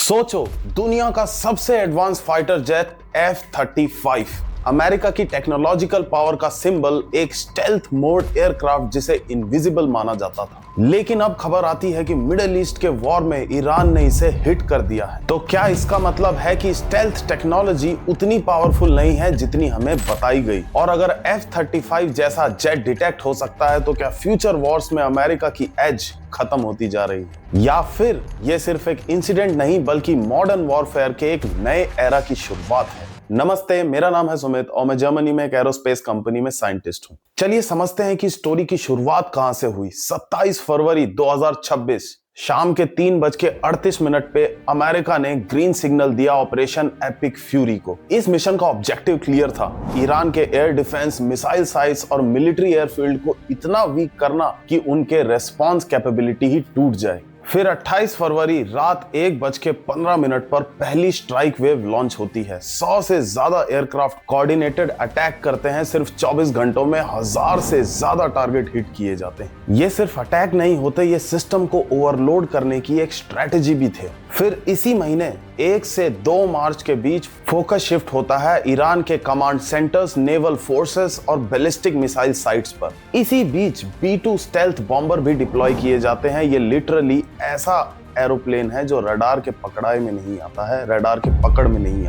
सोचो, दुनिया का सबसे advance fighter jet F-35 America की टेक्नोलॉजिकल पावर का सिंबल, एक स्टेल्थ मोड एयरक्राफ्ट जिसे इनविजिबल माना जाता था। लेकिन अब खबर आती है कि मिडिल ईस्ट के वॉर में ईरान ने इसे हिट कर दिया है। तो क्या इसका मतलब है कि स्टेल्थ टेक्नोलॉजी उतनी पावरफुल नहीं है जितनी हमें बताई गई? और अगर F-35 जैसा जेट डिटेक्ट हो सकता है तो क्या फ्यूचर वॉर्स में अमेरिका की एज खत्म होती जा रही है, या फिर ये सिर्फ एक इंसिडेंट नहीं बल्कि मॉडर्न वॉरफेयर के एक नए एरा की शुरुआत है? नमस्ते, मेरा नाम है सुमित और मैं जर्मनी में एक एरोस्पेस कंपनी में साइंटिस्ट हूं। चलिए समझते हैं कि स्टोरी की शुरुआत कहां से हुई। 27 फरवरी 2026 शाम के 3:38 पे अमेरिका ने ग्रीन सिग्नल दिया ऑपरेशन एपिक फ्यूरी को। इस मिशन का ऑब्जेक्टिव क्लियर था, ईरान के एयर डिफेंस, मिसाइल साइट्स और मिलिट्री एयरफील्ड को इतना वीक करना कि उनके रेस्पॉन्स कैपेबिलिटी ही टूट जाए। फिर 28 फरवरी रात 1:15 पर पहली स्ट्राइक वेव लॉन्च होती है। 100 से ज्यादा एयरक्राफ्ट कोऑर्डिनेटेड अटैक करते हैं। सिर्फ 24 घंटों में 1000 से ज्यादा टारगेट हिट किए जाते हैं। ये सिर्फ अटैक नहीं होते, ये सिस्टम को ओवरलोड करने की एक स्ट्रेटेजी भी थे। फिर इसी महीने 1 से 2 मार्च के बीच फोकस शिफ्ट होता है ईरान के कमांड सेंटर्स, नेवल फोर्सेस और बैलिस्टिक मिसाइल साइट्स पर। इसी बीच B-2 स्टेल्थ बॉम्बर भी डिप्लॉय किए जाते हैं। ये लिटरली ऐसा एरोप्लेन है जो रडार के पकड़ में नहीं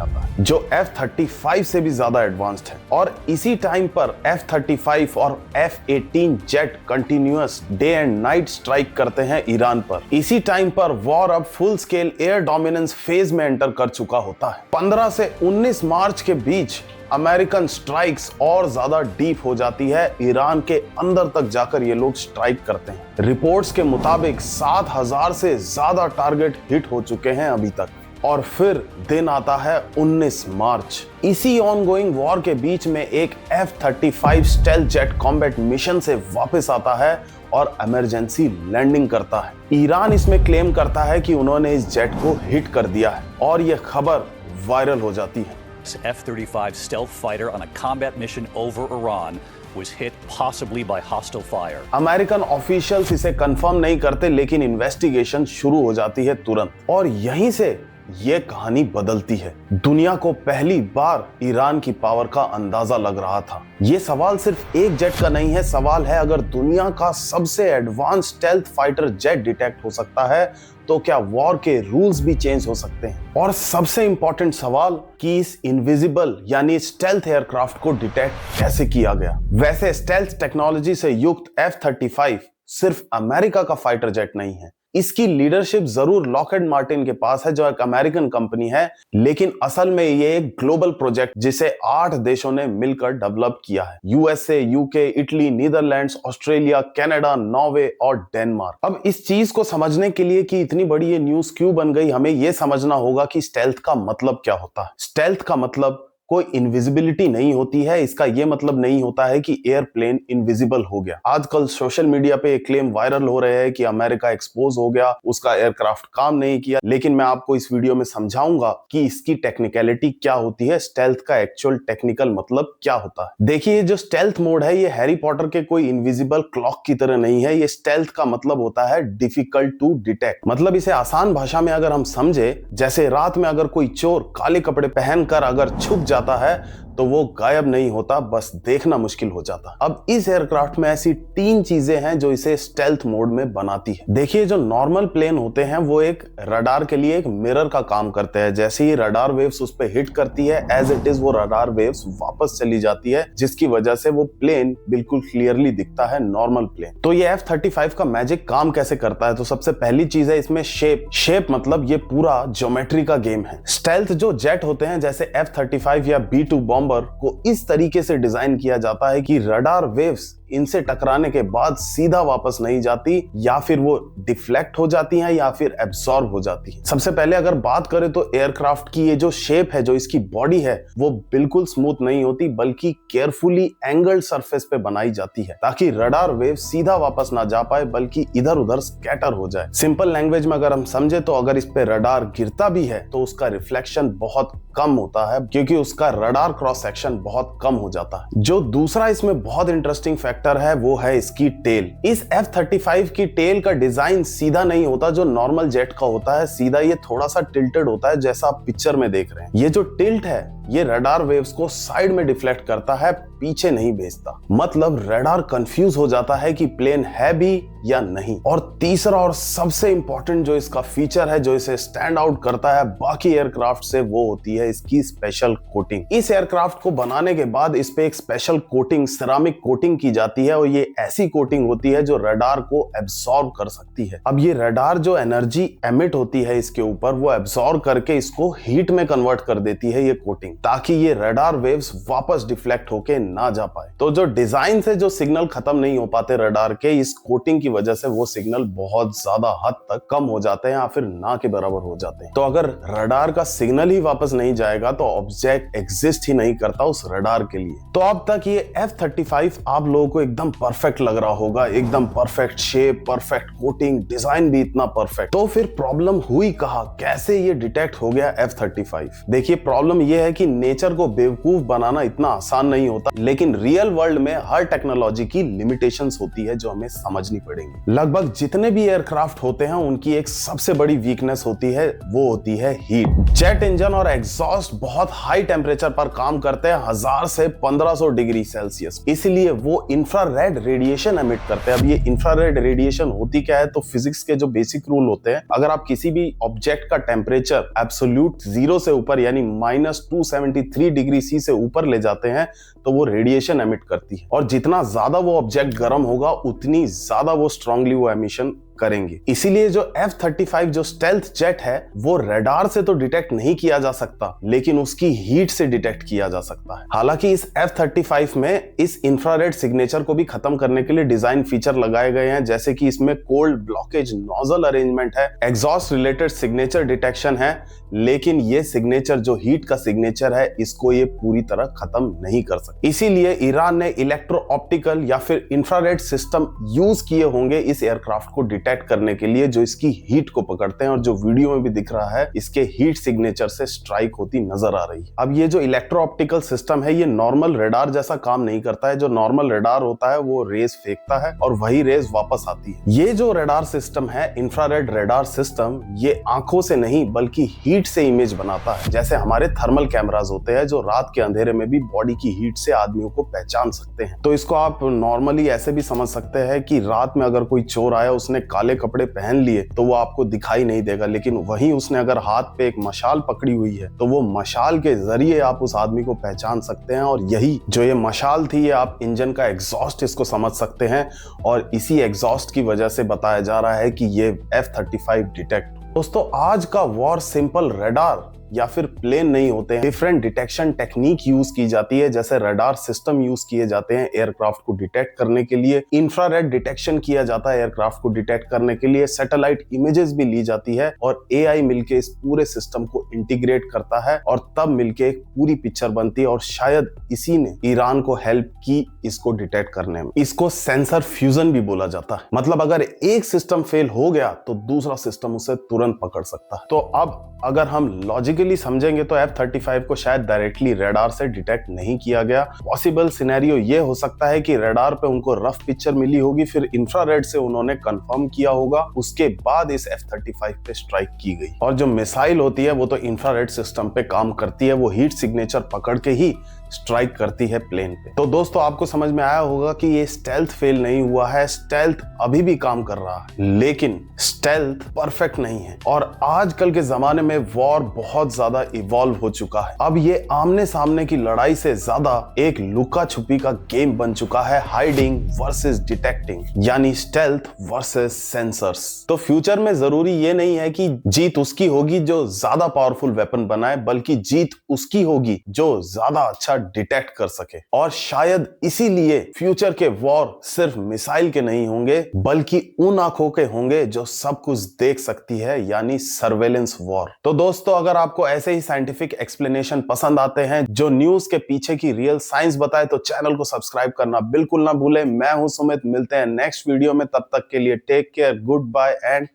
आता है, जो F-35 से भी ज्यादा एडवांस्ड है। और इसी टाइम पर F-35 और F-18 jet continuous day and night strike करते हैं ईरान पर। इसी टाइम पर वॉर अब full scale air dominance phase में एंटर कर चुका होता है। 15 से 19 मार्च के बीच अमेरिकन स्ट्राइक्स और ज्यादा डीप हो जाती है। ईरान के अंदर तक जाकर ये लोग स्ट्राइक करते हैं। रिपोर्ट्स के मुताबिक 7000 से ज्यादा टारगेट हिट हो चुके हैं अभी तक। और फिर दिन आता है 19 मार्च। इसी ऑनगोइंग वॉर के बीच में एक F-35 stealth jet combat mission से वापस आता है और इमरजेंसी लैंडिंग करता है। ईरान इसमें क्लेम करता है कि उन्होंने इस जेट को हिट कर दिया है और यह खबर वायरल हो जाती है। F-35 stealth fighter on a combat mission over Iran was hit possibly by hostile fire. American officials इसे कंफर्म नहीं करते, लेकिन इन्वेस्टिगेशन शुरू हो जाती है तुरंत। और यहीं से ये कहानी बदलती है। दुनिया को पहली बार ईरान की पावर का अंदाजा लग रहा था। ये सवाल सिर्फ एक जेट का नहीं है, सवाल है अगर दुनिया का सबसे advance stealth fighter jet detect हो सकता है तो क्या वॉर के रूल्स भी चेंज हो सकते हैं? और सबसे इंपॉर्टेंट सवाल कि इस इनविजिबल यानी स्टेल्थ एयरक्राफ्ट को डिटेक्ट कैसे किया गया? वैसे स्टेल्थ टेक्नोलॉजी से युक्त F-35 सिर्फ अमेरिका का फाइटर जेट नहीं है। इसकी लीडरशिप जरूर लॉकहीड मार्टिन के पास है जो एक अमेरिकन कंपनी है, लेकिन असल में ये एक ग्लोबल प्रोजेक्ट जिसे 8 देशों ने मिलकर डेवलप किया है। USA, UK, Italy, Netherlands, Australia, Canada, Norway और डेनमार्क। अब इस चीज को समझने के लिए कि इतनी बड़ी ये न्यूज क्यों बन गई, हमें ये समझना होगा कि स्टेल्थ का मतलब क्या होता है। स्टेल्थ का मतलब कोई इनविजिबिलिटी नहीं होती है। इसका यह मतलब नहीं होता है कि एयरप्लेन इनविजिबल हो गया। आजकल सोशल मीडिया पे एक क्लेम वायरल हो रहे हैं कि अमेरिका एक्सपोज हो गया, उसका एयरक्राफ्ट काम नहीं किया। लेकिन मैं आपको इस वीडियो में समझाऊंगा कि इसकी टेक्निकलिटी क्या होती है, स्टेल्थ का एक्चुअल टेक्निकल मतलब क्या होता है। देखिए, जो स्टेल्थ मोड है ये हैरी पॉटर के कोई इनविजिबल क्लॉक की तरह नहीं है। ये स्टेल्थ का मतलब होता है डिफिकल्ट टू डिटेक्ट। मतलब इसे आसान भाषा में अगर हम समझे, जैसे रात में अगर कोई चोर काले कपड़े पहनकर अगर छुप जाता है तो वो गायब नहीं होता, बस देखना मुश्किल हो जाता। अब इस एयरक्राफ्ट में ऐसी 3 चीजें हैं जो इसे स्टेल्थ मोड में बनाती है। देखिए, जो नॉर्मल प्लेन होते हैं वो एक रडार के लिए एक मिरर का काम करते हैं। जैसे ही रडार वेव्स उस पे हिट करती है, एज इट इज वो रडार वेव्स वापस चली जाती है, जिसकी वजह से वो प्लेन बिल्कुल क्लियरली दिखता है, नॉर्मल प्लेन। तो ये F-35 का मैजिक काम कैसे करता है? तो सबसे पहली चीज है इसमें शेप मतलब ये पूरा ज्योमेट्री का गेम है। स्टेल्थ जो जेट होते हैं जैसे F-35 या B-2 बॉम्बर को इस तरीके से डिजाइन किया जाता है कि रडार वेव्स इनसे टकराने के बाद सीधा वापस नहीं जाती, या फिर वो डिफ्लेक्ट हो जाती हैं या फिर एब्सॉर्ब हो जाती है। सबसे पहले अगर बात करें तो एयरक्राफ्ट की ये जो शेप है, जो इसकी बॉडी है, वो बिल्कुल स्मूथ नहीं होती बल्कि केयरफुली एंगल्ड सरफेस पे बनाई जाती है ताकि रडार वेव सीधा वापस ना जा पाए बल्कि इधर उधर स्कैटर हो जाए। सिंपल लैंग्वेज में अगर हम समझे तो अगर इस पे रडार गिरता भी है तो उसका रिफ्लेक्शन बहुत कम होता है क्योंकि उसका रडार क्रॉस सेक्शन बहुत कम हो जाता है। जो दूसरा इसमें बहुत इंटरेस्टिंग फैक्टर फैक्टर है वो है इसकी टेल। इस F-35 की टेल का डिजाइन सीधा नहीं होता जो नॉर्मल जेट का होता है, सीधा ये थोड़ा सा टिल्टेड होता है जैसा आप पिक्चर में देख रहे हैं। ये जो टिल्ट है ये रडार वेव्स को साइड में डिफ्लेक्ट करता है, पीछे नहीं भेजता। मतलब रडार कंफ्यूज हो जाता है कि प्लेन है भी या नहीं। और तीसरा और सबसे इंपॉर्टेंट जो इसका फीचर है, जो इसे स्टैंड आउट करता है बाकी एयरक्राफ्ट से, वो होती है इसकी स्पेशल कोटिंग। इस एयरक्राफ्ट को बनाने के बाद इस पे एक स्पेशल कोटिंग, सिरामिक कोटिंग की जाती है और ये ऐसी कोटिंग होती है जो रडार को एब्सॉर्ब कर सकती है। अब ये रडार जो एनर्जी एमिट होती है इसके ऊपर, वो एब्सॉर्ब करके इसको हीट में कन्वर्ट कर देती है ये कोटिंग, ताकि ये रडार वेव्स वापस डिफ्लेक्ट होके ना जा पाए। तो जो डिजाइन से जो सिग्नल खत्म नहीं हो पाते रडार के, इस कोटिंग की वजह से वो सिग्नल बहुत ज्यादा हद तक कम हो जाते हैं या फिर ना के बराबर हो जाते हैं। तो अगर रडार का सिग्नल ही वापस नहीं जाएगा तो ऑब्जेक्ट एग्जिस्ट ही नहीं करता उस रडार के लिए। तो अब तक ये F-35 आप लोगों को एकदम परफेक्ट लग रहा होगा, एकदम perfect shape, perfect coating, design भी इतना परफेक्ट। तो फिर प्रॉब्लम हुई कहां, कैसे ये डिटेक्ट हो गया F-35? देखिए प्रॉब्लम ये है कि नेचर को बेवकूफ बनाना इतना आसान नहीं होता, लेकिन रियल वर्ल्ड में हर टेक्नोलॉजी की लिमिटेशंस होती है जो हमें समझनी पड़ेंगी। लगभग जितने भी एयरक्राफ्ट होते हैं उनकी एक सबसे बड़ी वीकनेस होती है, वो होती है हीट। जेट इंजन और एग्जॉस्ट बहुत हाई टेम्परेचर पर काम करते हैं, 1000 से 1500 डिग्री सेल्सियस, इसलिए वो इंफ्रारेड रेडिएशन एमिट करते हैं। अब ये इंफ्रारेड रेडिएशन होती क्या है, तो फिजिक्स के जो बेसिक रूल होते हैं, अगर आप किसी भी ऑब्जेक्ट का टेम्परेचर एब्सोल्यूट 0 से ऊपर यानी -273 डिग्री सी से ऊपर ले जाते हैं तो वो रेडिएशन एमिट करती है, और जितना ज्यादा वो ऑब्जेक्ट गर्म होगा उतनी ज्यादा वो स्ट्रांगली वो एमिशन करेंगे। इसीलिए जो F-35 जो स्टेल्थ जेट है वो रडार से तो डिटेक्ट नहीं किया जा सकता, लेकिन उसकी हीट से डिटेक्ट किया जा सकता है। हालांकि इस F-35 में इस इंफ्रारेड सिग्नेचर को भी खत्म करने के लिए डिजाइन फीचर लगाए गए हैं, जैसे कि इसमें कोल्ड ब्लॉकेज नोजल अरेंजमेंट है, एग्जॉस्ट रिलेटेड सिग्नेचर डिटेक्शन है, लेकिन ये सिग्नेचर जो हीट का सिग्नेचर है इसको ये पूरी तरह खत्म नहीं कर सकता। इसीलिए ईरान ने इलेक्ट्रो ऑप्टिकल या फिर इंफ्रारेड सिस्टम यूज किए होंगे इस एयरक्राफ्ट को डिटेक्ट करने के लिए, जो इसकी हीट को पकड़ते हैं, और जो वीडियो में भी दिख रहा है इसके हीट सिग्नेचर से स्ट्राइक होती नजर आ रही है। अब ये जो इलेक्ट्रो ऑप्टिकल सिस्टम है ये नॉर्मल रडार जैसा काम नहीं करता है। जो नॉर्मल रडार होता है वो रेज फेंकता है और वही रेज वापस आती है। ये जो रडार सिस्टम है, इंफ्रारेड रडार सिस्टम, ये आंखों से नहीं बल्कि हीट से इमेज बनाता है। जैसे हमारे थर्मल कैमरास होते हैं जो रात के अंधेरे में भी बॉडी की हीट से आदमियों को पहचान सकते हैं। तो इसको आप नॉर्मली ऐसे भी समझ सकते हैं कि रात में अगर कोई चोर आया, उसने काले कपड़े पहन लिए तो वो आपको दिखाई नहीं देगा, लेकिन वहीं उसने अगर हाथ पे एक मशाल पकड़ी हुई है तो वो मशाल के जरिए आप उस आदमी को पहचान सकते हैं। और यही जो ये मशाल थी, ये आप इंजन का एग्जॉस्ट इसको समझ सकते हैं, और इसी एग्जॉस्ट की वजह से बताया जा रहा है कि ये F-35 डिटेक्ट। दोस्तों आज का वॉर सिंपल रडार या फिर प्लेन नहीं होते हैं, डिफरेंट डिटेक्शन टेक्निक यूज की जाती है। जैसे रडार सिस्टम यूज किए जाते हैं एयरक्राफ्ट को डिटेक्ट करने के लिए, इंफ्रारेड डिटेक्शन किया जाता है एयरक्राफ्ट को डिटेक्ट करने के लिए, सैटेलाइट इमेजेस भी ली जाती है, और एआई मिलके इस पूरे सिस्टम को इंटीग्रेट करता है और तब मिलके एक पूरी पिक्चर बनती है। और शायद इसी ने ईरान को हेल्प की इसको डिटेक्ट करने में। इसको सेंसर फ्यूजन भी बोला जाता है। मतलब अगर एक सिस्टम फेल हो गया तो दूसरा सिस्टम उसे तुरंत पकड़ सकता है। तो अब अगर हम लॉजिकली समझेंगे तो F-35 को शायद डायरेक्टली रडार से डिटेक्ट नहीं किया गया। पॉसिबल सिनेरियो ये हो सकता है कि रडार पे उनको रफ पिक्चर मिली होगी, फिर इंफ्रारेड से उन्होंने कंफर्म किया होगा, उसके बाद इस F-35 पे स्ट्राइक की गई। और जो मिसाइल होती है वो तो इंफ्रारेड सिस्टम पे काम करती है, वो हीट सिग्नेचर पकड़ के ही स्ट्राइक करती है प्लेन पे। तो दोस्तों आपको समझ में आया होगा कि ये स्टेल्थ फेल नहीं हुआ है, स्टेल्थ अभी भी काम कर रहा है, लेकिन स्टेल्थ परफेक्ट नहीं है। और आजकल के जमाने में वॉर बहुत ज्यादा इवॉल्व हो चुका है। अब ये आमने सामने की लड़ाई से ज्यादा एक लुका छुपी का गेम बन चुका है, हाइडिंग वर्सेस डिटेक्टिंग, यानी स्टेल्थ वर्सेस सेंसर्स। तो फ्यूचर में जरूरी ये नहीं है कि जीत उसकी होगी जो ज्यादा पावरफुल वेपन बनाए, बल्कि जीत उसकी होगी जो ज्यादा अच्छा डिटेक्ट कर सके। और शायद इसीलिए फ्यूचर के वॉर सिर्फ मिसाइल के नहीं होंगे, बल्कि उन आंखों के होंगे जो सब कुछ देख सकती है, यानी सर्वेलेंस वॉर। तो दोस्तों अगर आपको ऐसे ही साइंटिफिक एक्सप्लेनेशन पसंद आते हैं जो न्यूज के पीछे की रियल साइंस बताए, तो चैनल को सब्सक्राइब करना बिल्कुल ना भूलें। मैं हूं सुमित, मिलते हैं नेक्स्ट वीडियो में, तब तक के लिए take care, good bye and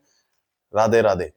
Radhe Radhe.